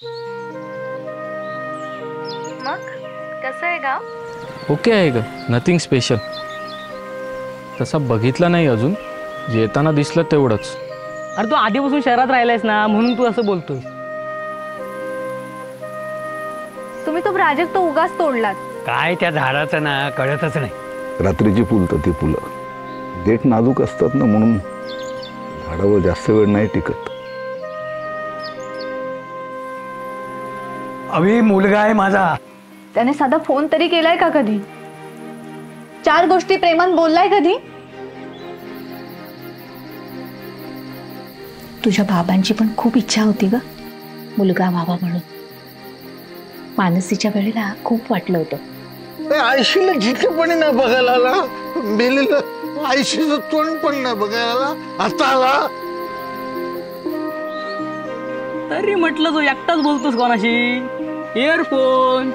मग कसं आहे गाव? ओके आहे ग, नथिंग स्पेशल. तसा बघितला नाही अजून, येताना दिसलं तेवढंच. अरे तू आधीपासून शहरात राहिलायस ना, म्हणून तू असं बोलतोय. तुम्ही तो प्राजक्त उगाच तोडलात. काय त्या झाडाचं ना कळतच नाही. रात्रीची फुलं ती फुलं देठ नाजूक असतात ना, म्हणून झाडावर जास्त वेळ नाही टिकत. अवी मुलगा आहे माझा. त्याने साधा फोन तरी केलाय का कधी? 4 गोष्टी प्रेमान बोललाय कधी? तुझ्या बाबांची पण खूप इच्छा होती ग, मुलगा व्हावा म्हणून. मानसीच्या वेळेला खूप वाटलं होतं. आयशीला जिथे पण नाही बघायला आला, मेलेलं आयशीचं तोंड पण नाही बघायला आला, आता आला. तरी म्हटलं तू एकटाच बोलतोस कोणाशी? इयरफोन.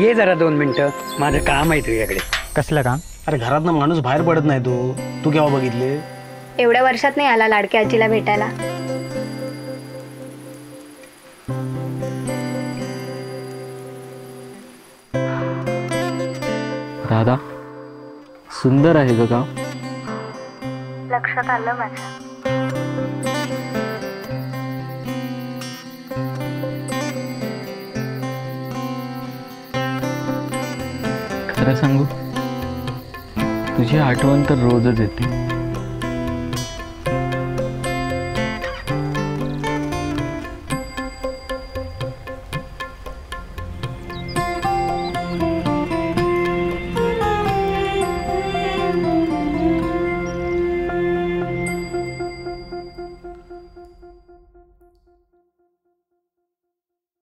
ये जरा 2 मिनिटं, माझं काम आहे तुझ्याकडे. कसलं काम? अरे घरातनं माणूस बाहेर पडत नाही. तू केव्हा बघितले? एवढ्या वर्षात नाही आला लाडक्या आजीला भेटायला. राधा, सुंदर आहे ग गाव. लक्षात आलं माझ्या. खरं सांगू, तुझी आठवण तर रोजच येते.